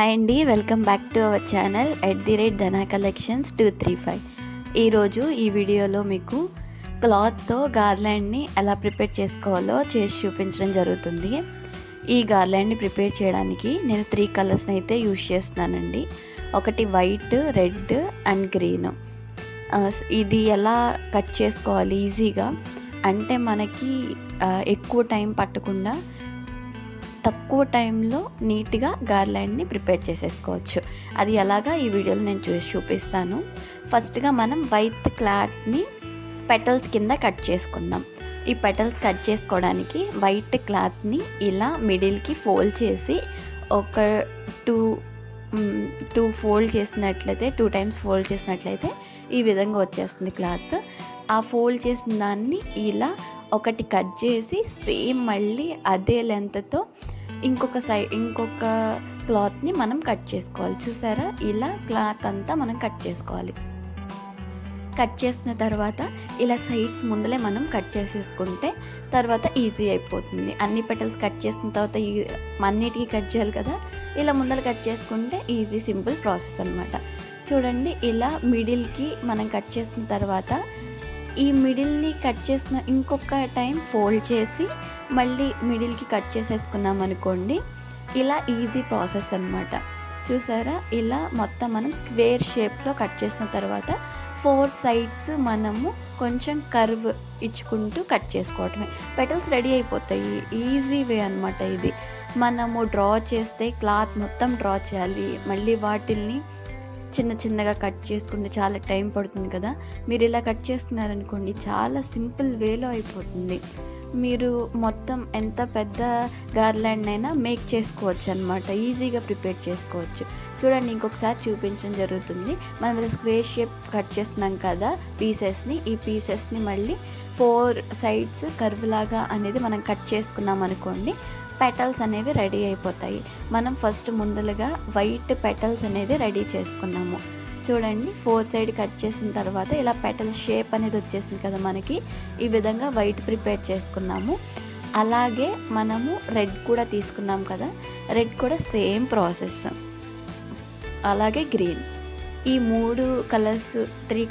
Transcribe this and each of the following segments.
Hi అండి, welcome back to our channel @Dhana collections 235. ఈరోజు ఈ వీడియోలో మీకు క్లాత్తో గార్లాండ్ని ఎలా ప్రిపేర్ చేసుకోవాలో చేసి చూపించడం జరుగుతుంది. ఈ గార్లాండ్ని ప్రిపేర్ చేయడానికి నేను 3 కలర్స్ని అయితే యూజ్ చేస్తున్నానండి. ఒకటి వైట్, రెడ్ అండ్ గ్రీన్. ఇది ఎలా కట్ చేసుకోవాలి ఈజీగా అంటే మనకి ఎక్కువ టైం పట్టకుండా తక్కువ టైంలో నీట్గా గార్లాండ్ని ప్రిపేర్ చేసేసుకోవచ్చు. అది ఎలాగా ఈ వీడియోలో నేను చూపిస్తాను. ఫస్ట్గా మనం వైట్ క్లాత్ని పెటల్స్ కింద కట్ చేసుకుందాం. ఈ పెటల్స్ కట్ చేసుకోవడానికి వైట్ క్లాత్ని ఇలా మిడిల్కి ఫోల్డ్ చేసి ఒక టూ ఫోల్డ్ చేసినట్లయితే 2 టైమ్స్ ఫోల్డ్ చేసినట్లయితే ఈ విధంగా వచ్చేస్తుంది క్లాత్. ఆ ఫోల్డ్ చేసిన దాన్ని ఇలా ఒకటి కట్ చేసి సేమ్ మళ్ళీ అదే లెంత్తో ఇంకొక క్లాత్ని మనం కట్ చేసుకోవాలి. చూసారా, ఇలా క్లాత్ అంతా మనం కట్ చేసుకోవాలి. కట్ చేసిన తర్వాత ఇలా సైడ్స్ ముందలే మనం కట్ చేసేసుకుంటే తర్వాత ఈజీ అయిపోతుంది. అన్ని పెటల్స్ కట్ చేసిన తర్వాత అన్నిటికీ కట్ చేయాలి కదా, ఇలా ముందర కట్ చేసుకుంటే ఈజీ సింపుల్ ప్రాసెస్ అనమాట. చూడండి, ఇలా మిడిల్కి మనం కట్ చేసిన తర్వాత ఈ మిడిల్ని కట్ చేసిన ఇంకొక టైం ఫోల్డ్ చేసి మళ్ళీ మిడిల్కి కట్ చేసేసుకున్నాం అనుకోండి, ఇలా ఈజీ ప్రాసెస్ అనమాట. చూసారా, ఇలా మొత్తం మనం స్క్వేర్ షేప్లో కట్ చేసిన తర్వాత 4 సైడ్స్ మనము కొంచెం కర్వ్ ఇచ్చుకుంటూ కట్ చేసుకోవటమే. పెటల్స్ రెడీ అయిపోతాయి. ఈజీ వే అనమాట ఇది. మనము డ్రా చేస్తే క్లాత్ మొత్తం డ్రా చేయాలి, మళ్ళీ వాటిల్ని చిన్నగా కట్ చేసుకుంటే చాలా టైం పడుతుంది కదా. మీరు ఇలా కట్ చేసుకున్నారనుకోండి, చాలా సింపుల్ వేలో అయిపోతుంది. మీరు మొత్తం ఎంత పెద్ద గార్లాండ్ అయినా మేక్ చేసుకోవచ్చు అనమాట. ఈజీగా ప్రిపేర్ చేసుకోవచ్చు. చూడండి, ఇంకొకసారి చూపించడం జరుగుతుంది. మనం స్క్వేర్ షేప్ కట్ చేస్తున్నాం కదా పీసెస్ని, ఈ పీసెస్ని మళ్ళీ 4 సైడ్స్ కర్వ్ లాగా అనేది మనం కట్ చేసుకున్నాం అనుకోండి, పెటల్స్ అనేవి రెడీ అయిపోతాయి. మనం ఫస్ట్ ముందలుగా వైట్ పెటల్స్ అనేది రెడీ చేసుకున్నాము. చూడండి, 4 సైడ్ కట్ చేసిన తర్వాత ఇలా పెటల్స్ షేప్ అనేది వచ్చేసింది కదా మనకి. ఈ విధంగా వైట్ ప్రిపేర్ చేసుకున్నాము. అలాగే మనము రెడ్ కూడా తీసుకున్నాం కదా, రెడ్ కూడా సేమ్ ప్రాసెస్. అలాగే గ్రీన్. ఈ 3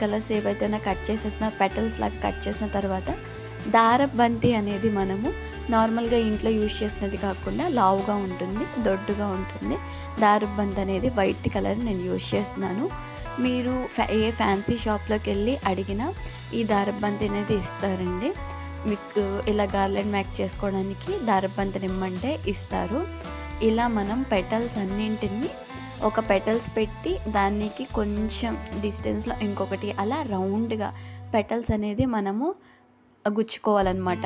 కలర్స్ ఏవైతే కట్ చేసేసిన పెటల్స్ లాగా కట్ చేసిన తర్వాత దారపు బంతి అనేది మనము నార్మల్గా ఇంట్లో యూజ్ చేసినది కాకుండా లావుగా ఉంటుంది, దొడ్డుగా ఉంటుంది. దారపు బంతి అనేది వైట్ కలర్ నేను యూజ్ చేస్తున్నాను. మీరు ఏ ఫ్యాన్సీ షాప్లోకి వెళ్ళి అడిగినా ఈ దారపు బంతి అనేది ఇస్తారండి. మీకు ఇలా గార్లాండ్ మేక్ చేసుకోవడానికి దారపు బంతిని ఇమ్మంటే ఇస్తారు. ఇలా మనం పెటల్స్ అన్నింటిని ఒక పెటల్స్ పెట్టి దానికి కొంచెం డిస్టెన్స్లో ఇంకొకటి అలా రౌండ్గా పెటల్స్ అనేది మనము గుచ్చుకోవాలన్నమాట.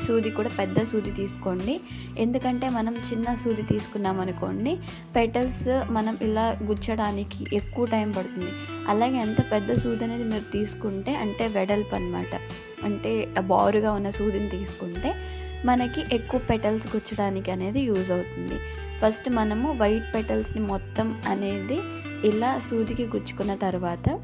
సూది కూడా పెద్ద సూది తీసుకోండి. ఎందుకంటే మనం చిన్న సూది తీసుకున్నాం అనుకోండి, పెటల్స్ మనం ఇలా గుచ్చడానికి ఎక్కువ టైం పడుతుంది. అలాగే ఎంత పెద్ద సూది అనేది మీరు తీసుకుంటే అంటే వెడల్పు అనమాట, అంటే బారుగా ఉన్న సూదిని తీసుకుంటే మనకి ఎక్కువ పెటల్స్ గుచ్చడానికి అనేది యూజ్ అవుతుంది. ఫస్ట్ మనము వైట్ పెటల్స్ని మొత్తం అనేది ఇలా సూదికి గుచ్చుకున్న తర్వాత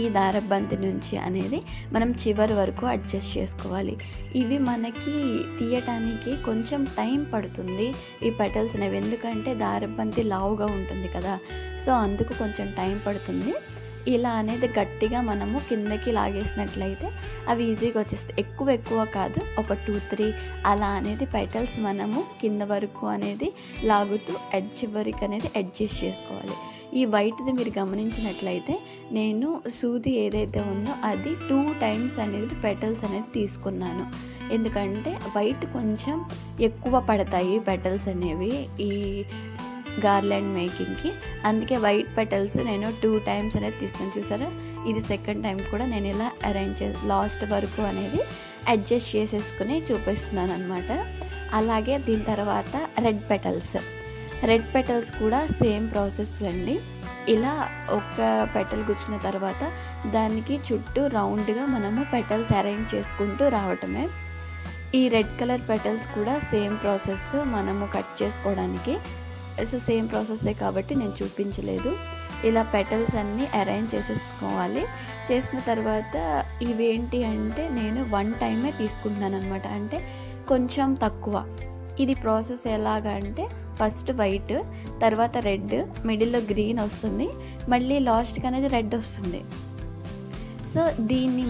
ఈ దారపు బంతి నుంచి అనేది మనం చివరి వరకు అడ్జస్ట్ చేసుకోవాలి. ఇవి మనకి తీయటానికి కొంచెం టైం పడుతుంది ఈ పెటల్స్ అనేవి, ఎందుకంటే దారపు బంతి లావుగా ఉంటుంది కదా, సో అందుకు కొంచెం టైం పడుతుంది. ఇలా అనేది గట్టిగా మనము కిందకి లాగేసినట్లయితే అవి ఈజీగా వచ్చేస్తాయి. ఎక్కువ కాదు, ఒక 2-3 అలా అనేది పెటల్స్ మనము కింద వరకు అనేది లాగుతూ ఎడ్జ్ వరకు అనేది అడ్జస్ట్ చేసుకోవాలి. ఈ వైట్ది మీరు గమనించినట్లయితే నేను సూది ఏదైతే ఉందో అది 2 టైమ్స్ అనేది పెటల్స్ అనేది తీసుకున్నాను. ఎందుకంటే వైట్ కొంచెం ఎక్కువ పడతాయి పెటల్స్ అనేవి ఈ గార్లాండ్ మేకింగ్కి, అందుకే వైట్ పెటల్స్ నేను 2 టైమ్స్ అనేది తీసుకుని. చూసారా, ఇది సెకండ్ టైం కూడా నేను ఇలా అరేంజ్ లాస్ట్ వరకు అనేది అడ్జస్ట్ చేసేసుకుని చూపిస్తున్నాను అనమాట. అలాగే దీని తర్వాత రెడ్ పెటల్స్ కూడా సేమ్ ప్రాసెస్ అండి. ఇలా ఒక పెటల్ గుచ్చిన తర్వాత దానికి చుట్టూ రౌండ్గా మనము పెటల్స్ అరేంజ్ చేసుకుంటూ రావటమే. ఈ రెడ్ కలర్ పెటల్స్ కూడా సేమ్ ప్రాసెస్ మనము కట్ చేసుకోవడానికి. సో సేమ్ ప్రాసెస్సే కాబట్టి నేను చూపించలేదు. ఇలా పెటల్స్ అన్నీ అరేంజ్ చేసేసుకోవాలి. చేసిన తర్వాత ఇవేంటి అంటే నేను 1 టైమే తీసుకుంటున్నాను అనమాట, అంటే కొంచెం తక్కువ. ఇది ప్రాసెస్ ఎలాగంటే ఫస్ట్ వైట్, తర్వాత రెడ్, మిడిల్లో గ్రీన్ వస్తుంది, మళ్ళీ లాస్ట్కి అనేది రెడ్ వస్తుంది. సో దీన్ని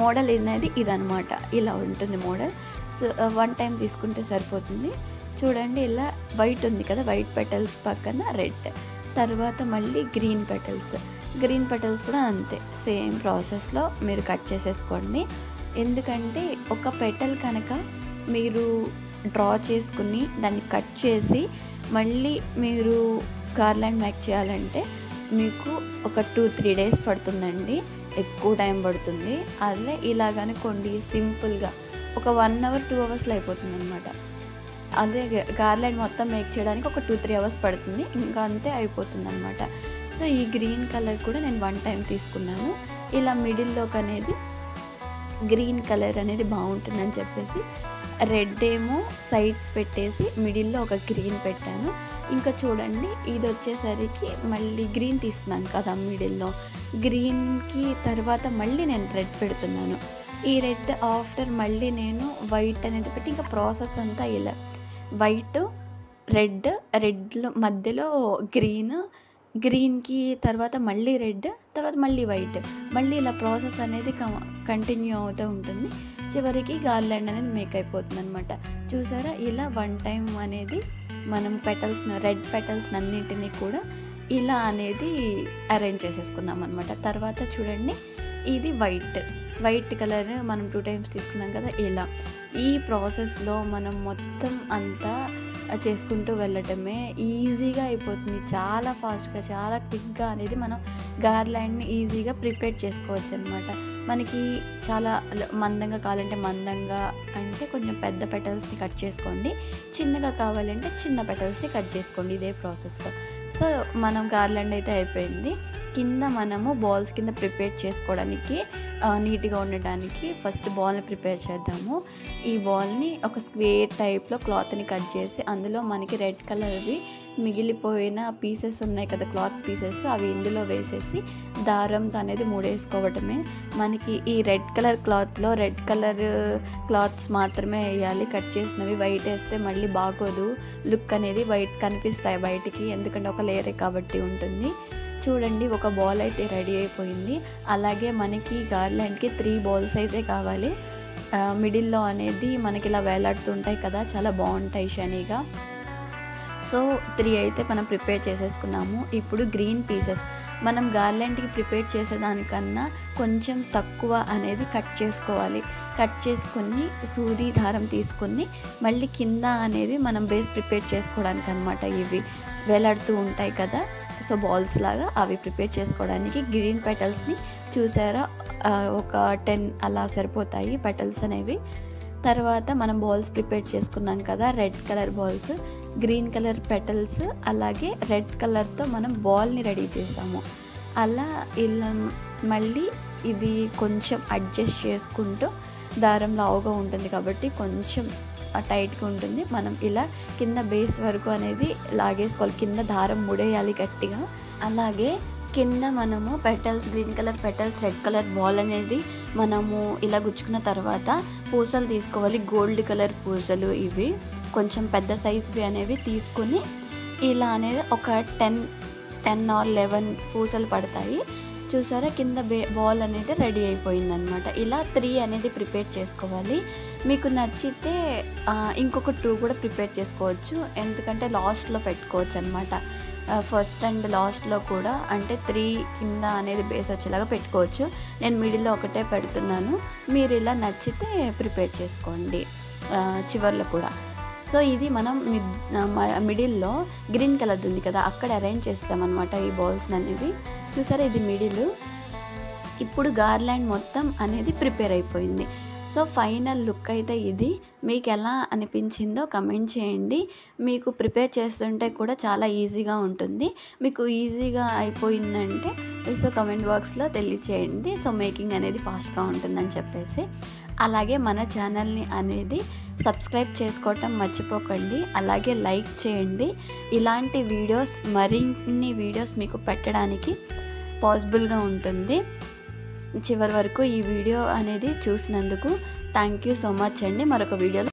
మోడల్ అనేది ఇదనమాట, ఇలా ఉంటుంది మోడల్. సో వన్ టైం తీసుకుంటే సరిపోతుంది. చూడండి ఇలా వైట్ ఉంది కదా, వైట్ పెటల్స్ పక్కన రెడ్, తర్వాత మళ్ళీ గ్రీన్ పెటల్స్ కూడా అంతే సేమ్ ప్రాసెస్లో మీరు కట్ చేసేసుకోండి. ఎందుకంటే ఒక పెటల్ కనుక మీరు డ్రా చేసుకుని దాన్ని కట్ చేసి మళ్ళీ మీరు గార్లాండ్ మేక్ చేయాలంటే మీకు ఒక 2-3 డేస్ పడుతుందండి, ఎక్కువ టైం పడుతుంది. అదే ఇలాగనుకోండి సింపుల్గా ఒక 1 అవర్ 2 అవర్స్లో అయిపోతుంది అనమాట. అదే గార్లాండ్ మొత్తం మేక్ చేయడానికి ఒక 2-3 అవర్స్ పడుతుంది, ఇంకా అంతే అయిపోతుంది అనమాట. సో ఈ గ్రీన్ కలర్ కూడా నేను 1 టైం తీసుకున్నాను. ఇలా మిడిల్లోకి అనేది గ్రీన్ కలర్ అనేది బాగుంటుందని చెప్పేసి రెడ్ ఏమో సైడ్స్ పెట్టేసి మిడిల్లో ఒక గ్రీన్ పెట్టాను. ఇంకా చూడండి ఇది వచ్చేసరికి మళ్ళీ గ్రీన్ తీసుకున్నాను కదా మిడిల్లో, గ్రీన్కి తర్వాత మళ్ళీ నేను రెడ్ పెడుతున్నాను. ఈ రెడ్ ఆఫ్టర్ మళ్ళీ నేను వైట్ అనేది పెట్టి ఇంకా ప్రాసెస్ అంతా ఇలా వైట్ రెడ్లో మధ్యలో గ్రీన్కి తర్వాత మళ్ళీ రెడ్, తర్వాత మళ్ళీ వైట్, మళ్ళీ ఇలా ప్రాసెస్ అనేది కంటిన్యూ అవుతూ ఉంటుంది. చివరికి గార్లాండ్ అనేది మేక్ అయిపోతుంది అనమాట. చూసారా ఇలా 1 టైం అనేది మనం రెడ్ పెటల్స్ అన్నింటినీ కూడా ఇలా అనేది అరేంజ్ చేసేసుకున్నాం అనమాట. తర్వాత చూడండి ఇది వైట్ కలర్ మనం 2 టైమ్స్ తీసుకున్నాం కదా. ఇలా ఈ ప్రాసెస్లో మనం మొత్తం అంతా చేసుకుంటూ వెళ్ళటమే ఈజీగా అయిపోతుంది. చాలా ఫాస్ట్గా చాలా క్విక్గా అనేది మనం గార్లాండ్ని ఈజీగా ప్రిపేర్ చేసుకోవచ్చు అనమాట. మనకి చాలా మందంగా కావాలంటే మందంగా అంటే కొంచెం పెద్ద పెటల్స్ని కట్ చేసుకోండి, చిన్నగా కావాలంటే చిన్న పెటల్స్ని కట్ చేసుకోండి ఇదే ప్రాసెస్లో. సో మనం గార్లాండ్ అయితే అయిపోయింది. కింద మనము బాల్స్ కింద ప్రిపేర్ చేసుకోవడానికి నీట్గా ఉండడానికి ఫస్ట్ బాల్ని ప్రిపేర్ చేద్దాము. ఈ బాల్ని ఒక స్క్వేర్ టైప్లో క్లాత్ని కట్ చేసి అందులో మనకి రెడ్ కలర్వి మిగిలిపోయిన పీసెస్ ఉన్నాయి కదా, క్లాత్ పీసెస్, అవి ఇందులో వేసేసి దారంతో అనేది ముడేసుకోవటమే. మనకి ఈ రెడ్ కలర్ క్లాత్లో రెడ్ కలర్ క్లాత్స్ మాత్రమే వేయాలి, కట్ చేసినవి వైట్ వేస్తే మళ్ళీ బాగోదు, లుక్ అనేది వైట్ కనిపిస్తాయి బయటికి, ఎందుకంటే ఒక లేయరే కాబట్టి ఉంటుంది. చూడండి ఒక బాల్ అయితే రెడీ అయిపోయింది. అలాగే మనకి గార్లాండ్కి 3 బాల్స్ అయితే కావాలి. మిడిల్లో అనేది మనకి ఇలా వేలాడుతుంటాయి కదా, చాలా బాగుంటాయి షనీగా. సో 3 అయితే మనం ప్రిపేర్ చేసేసుకున్నాము. ఇప్పుడు గ్రీన్ పీసెస్ మనం గార్లాండ్కి ప్రిపేర్ చేసేదానికన్నా కొంచెం తక్కువ అనేది కట్ చేసుకోవాలి. కట్ చేసుకుని సూది దారం తీసుకుని మళ్ళీ కింద అనేది మనం బేస్ ప్రిపేర్ చేసుకోవడానికి అనమాట. ఇవి వేలాడుతూ ఉంటాయి కదా, సో బాల్స్ లాగా అవి ప్రిపేర్ చేసుకోవడానికి గ్రీన్ పెటల్స్ని చూసారా, ఒక 10 అలా సరిపోతాయి పెటల్స్ అనేవి. తర్వాత మనం బాల్స్ ప్రిపేర్ చేసుకున్నాం కదా, red colour balls, green colour petals, అలాగే రెడ్ కలర్తో మనం బాల్ని రెడీ చేసాము. అలా ఇలా మళ్ళీ ఇది కొంచెం అడ్జస్ట్ చేసుకుంటూ దారం లావుగా ఉంటుంది కాబట్టి కొంచెం టైట్గా ఉంటుంది. మనం ఇలా కింద బేస్ వరకు అనేది లాగేసుకోవాలి, కింద దారం ముడేయాలి గట్టిగా. అలాగే కింద మనము petals green colour petals red colour ball అనేది మనము ఇలా గుచ్చుకున్న తర్వాత పూసలు తీసుకోవాలి, గోల్డ్ కలర్ పూసలు, ఇవి కొంచెం పెద్ద సైజ్వి అనేవి తీసుకొని ఇలా అనేది ఒక 10 or 11 పూసలు పడతాయి. చూసారా కింద బాల్ అనేది రెడీ అయిపోయిందనమాట. ఇలా 3 అనేది ప్రిపేర్ చేసుకోవాలి. మీకు నచ్చితే ఇంకొక 2 కూడా ప్రిపేర్ చేసుకోవచ్చు, ఎందుకంటే లాస్ట్లో పెట్టుకోవచ్చు అనమాట. ఫస్ట్ అండ్ లాస్ట్లో కూడా అంటే 3 కింద అనేది బేస్ వచ్చేలాగా పెట్టుకోవచ్చు. నేను మిడిల్లో ఒకటే పెడుతున్నాను, మీరు ఇలా నచ్చితే ప్రిపేర్ చేసుకోండి చివర్లో కూడా. సో ఇది మనం మిడిల్లో గ్రీన్ కలర్ ఉంది కదా అక్కడ అరేంజ్ చేస్తామన్నమాట ఈ బాల్స్ అనేవి. చూసారా ఇది మిడిల్. ఇప్పుడు గార్లాండ్ మొత్తం అనేది ప్రిపేర్ అయిపోయింది. సో ఫైనల్ లుక్ అయితే ఇది. మీకు ఎలా అనిపించిందో కమెంట్ చేయండి. మీకు ప్రిపేర్ చేస్తుంటే కూడా చాలా ఈజీగా ఉంటుంది. మీకు ఈజీగా అయిపోయిందంటే సో కమెంట్ బాక్స్లో తెలియచేయండి. సో మేకింగ్ అనేది ఫాస్ట్గా ఉంటుందని చెప్పేసి. అలాగే మన ఛానల్ని అనేది సబ్స్క్రైబ్ చేసుకోవటం మర్చిపోకండి. అలాగే లైక్ చేయండి. ఇలాంటి వీడియోస్ మరిన్ని వీడియోస్ మీకు పెట్టడానికి పాసిబుల్గా ఉంటుంది. చివరి వరకు ఈ వీడియో అనేది చూసినందుకు థ్యాంక్ యూ సో మచ్ అండి. మరొక వీడియోలో